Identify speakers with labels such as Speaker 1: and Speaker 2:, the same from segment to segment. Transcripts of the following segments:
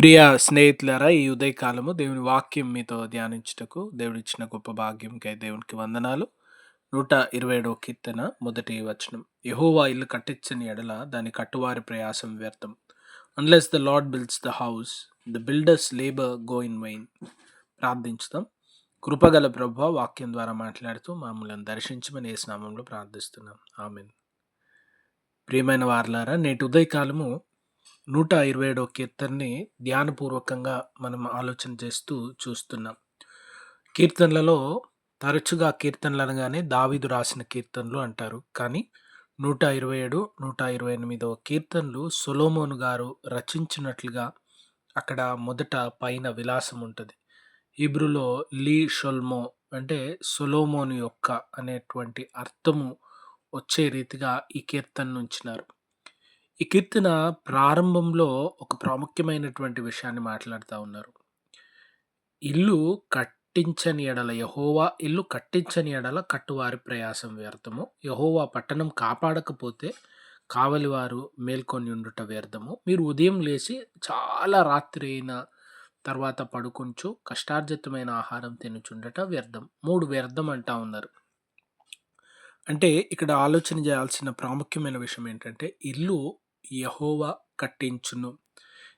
Speaker 1: ప్రియ స్నేహితులారా, ఈ ఉదయకాలము దేవుని వాక్యం మీతో ధ్యానించుటకు దేవుడిచ్చిన గొప్ప భాగ్యంకై దేవునికి వందనాలు. 127వ కీర్తన మొదటి వచనం. యెహోవా ఇల్లు కట్టించని ఎడల దాని కట్టువారి ప్రయాసం వ్యర్థం. Unless the lord builds the house, the builders labour go in vain. ప్రార్థించుదాం. కృపగల ప్రభువా, వాక్యం ద్వారా మాట్లాడుతూ మమ్మల్ని దర్శించమని యేసు నామములో ప్రార్థిస్తున్నాం. ఆమేన్. ప్రియమైన వారలారా, నేటి ఉదయకాలము 127వ కీర్తనని ధ్యానపూర్వకంగా మనం ఆలోచన చేస్తూ చూస్తున్నాం. కీర్తనలలో తరచుగా కీర్తనలు అనగానే దావీదు రాసిన కీర్తనలు అంటారు. కానీ 127, 128వ కీర్తనలు సొలొమోను గారు రచించినట్లుగా అక్కడ మొదట పైన విలాసం ఉంటుంది. హీబ్రూలో లీ షొల్మో అంటే సొలొమోను యొక్క అనేటువంటి అర్థము వచ్చే రీతిగా ఈ కీర్తనను ఉంచినారు. ఈ కీర్తన ప్రారంభంలో ఒక ప్రాముఖ్యమైనటువంటి విషయాన్ని మాట్లాడుతా ఉన్నారు. ఇల్లు కట్టించని ఎడల, యెహోవా ఇల్లు కట్టించని ఎడల కట్టువారి ప్రయాసం వ్యర్థము. యెహోవా పట్టణం కాపాడకపోతే కావలివారు మేల్కొని ఉండుట వ్యర్థము. మీరు ఉదయం లేచి చాలా రాత్రి అయిన తర్వాత పడుకొంచు కష్టార్జితమైన ఆహారం తినుచుండట వ్యర్థం. 3 వ్యర్థం అంటా ఉన్నారు. అంటే ఇక్కడ ఆలోచన చేయాల్సిన ప్రాముఖ్యమైన విషయం ఏంటంటే, ఇల్లు యెహోవా కట్టించును.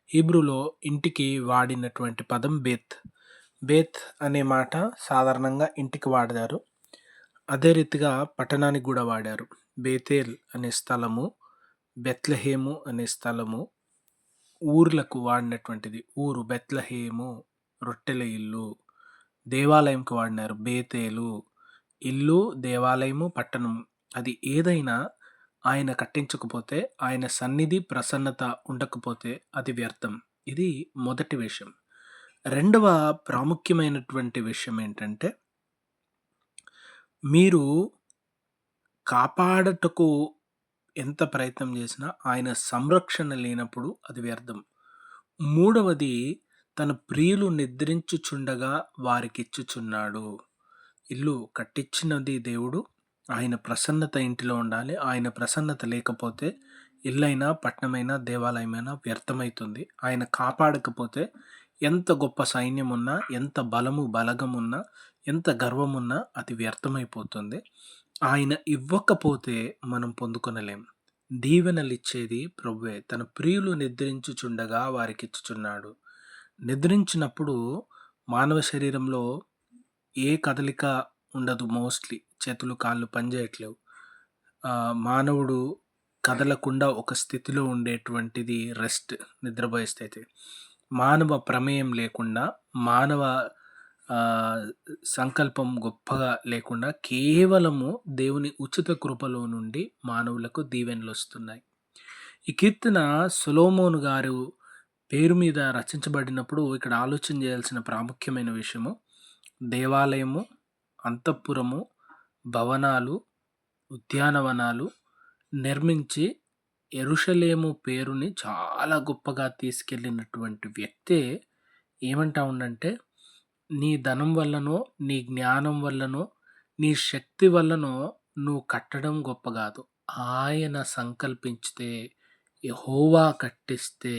Speaker 1: హీబ్రూలో ఇంటికి వాడినటువంటి పదం బేత్. బేత్ అనే మాట సాధారణంగా ఇంటికి వాడారు. అదే రీతిగా పట్టణానికి కూడా వాడారు. బేతేల్ అనే స్థలము, బెత్లెహేము అనే స్థలము ఊర్లకు వాడినటువంటిది. ఊరు బెత్లెహేము, రొట్టెల ఇల్లు. దేవాలయంకి వాడినారు బేతేలు. ఇల్లు, దేవాలయము, పట్టణం అది ఏదైనా ఆయన కట్టించకపోతే, ఆయన సన్నిధి ప్రసన్నత ఉండకపోతే అది వ్యర్థం. ఇది మొదటి విషయం. రెండవ ప్రాముఖ్యమైనటువంటి విషయం ఏంటంటే, మీరు కాపాడటకు ఎంత ప్రయత్నం చేసినా ఆయన సంరక్షణ లేనప్పుడు అది వ్యర్థం. మూడవది, తన ప్రియులు నిద్రించుచుండగా వారికిచ్చుచున్నాడు. ఇల్లు కట్టించినది దేవుడు. ఆయన ప్రసన్నత ఇంటిలో ఉండాలి. ఆయన ప్రసన్నత లేకపోతే ఇల్లైనా, పట్టణమైనా, దేవాలయమైనా వ్యర్థమవుతుంది. ఆయన కాపాడకపోతే ఎంత గొప్ప సైన్యం ఉన్నా, ఎంత బలము బలగం ఉన్నా, ఎంత గర్వమున్నా అది వ్యర్థమైపోతుంది. ఆయన ఇవ్వకపోతే మనం పొందుకొనలేం. దీవెనలిచ్చేది ప్రభువే. తన ప్రియులు నిద్రించుచుండగా వారికిచ్చుచున్నాడు. నిద్రించినప్పుడు మానవ శరీరంలో ఏ కదలిక ఉండదు. మోస్ట్లీ చేతులు కాళ్ళు పనిచేయట్లేవు. మానవుడు కదలకుండా ఒక స్థితిలో ఉండేటువంటిది రెస్ట్, నిద్రపోయే స్థితి. మానవ ప్రమేయం లేకుండా, మానవ సంకల్పం గొప్పగా లేకుండా కేవలము దేవుని ఉచిత కృపలో నుండి మానవులకు దీవెనలు వస్తున్నాయి. ఈ కీర్తన సొలొమోను గారు పేరు మీద రచించబడినప్పుడు ఇక్కడ ఆలోచన చేయాల్సిన ప్రాముఖ్యమైన విషయము, దేవాలయము, అంతఃపురము, భవనాలు, ఉద్యానవనాలు నిర్మించి యెరూషలేము పేరుని చాలా గొప్పగా తీసుకెళ్ళినటువంటి వ్యక్తే ఏమంటా ఉండంటే, నీ ధనం వల్లనో, నీ జ్ఞానం వల్లనో, నీ శక్తి వల్లనో నువ్వు కట్టడం గొప్ప కాదు. ఆయన సంకల్పించితే, యెహోవా కట్టిస్తే,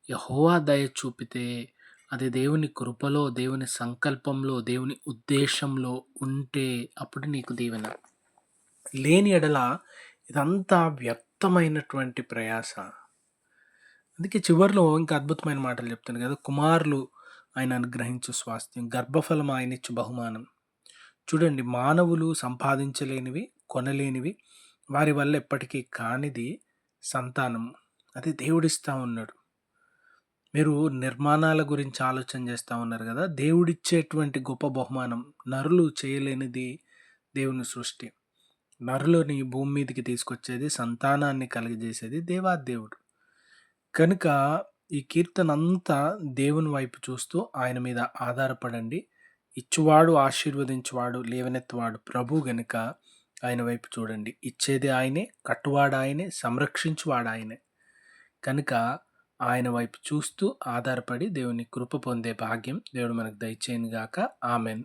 Speaker 1: యెహోవా దయ చూపితే, అది దేవుని కృపలో, దేవుని సంకల్పంలో, దేవుని ఉద్దేశంలో ఉంటే అప్పుడు నీకు దీవెన. లేని ఎడల ఇదంతా వ్యర్థమైనటువంటి ప్రయాస. అందుకే చివరిలో ఇంకా అద్భుతమైన మాటలు చెప్తాను కదా, కుమారులు ఆయన అనుగ్రహించు స్వాస్థ్యం, గర్భఫలం ఆయన ఇచ్చు బహుమానం. చూడండి, మానవులు సంపాదించలేనివి, కొనలేనివి, వారి వల్ల ఎప్పటికీ కానిది సంతానం. అది దేవుడిస్తా ఉన్నాడు. మీరు నిర్మాణాల గురించి ఆలోచన చేస్తూ ఉన్నారు కదా, దేవుడిచ్చేటువంటి గొప్ప బహుమానం. నరులు చేయలేనిది దేవుని సృష్టి. నరులని భూమి మీదకి తీసుకొచ్చేది, సంతానాన్ని కలిగజేసేది దేవాదేవుడు. కనుక ఈ కీర్తన అంతా దేవుని వైపు చూస్తూ ఆయన మీద ఆధారపడండి. ఇచ్చువాడు, ఆశీర్వదించువాడు, లేవనెత్తువాడు ప్రభు గనుక ఆయన వైపు చూడండి. ఇచ్చేది ఆయనే, కట్టువాడు ఆయనే, సంరక్షించువాడు ఆయనే. కనుక ఆయన వైపు చూస్తూ ఆధారపడి దేవుని కృప పొందే భాగ్యం దేవుడు మనకు దయచేయను గాక. ఆమెన్.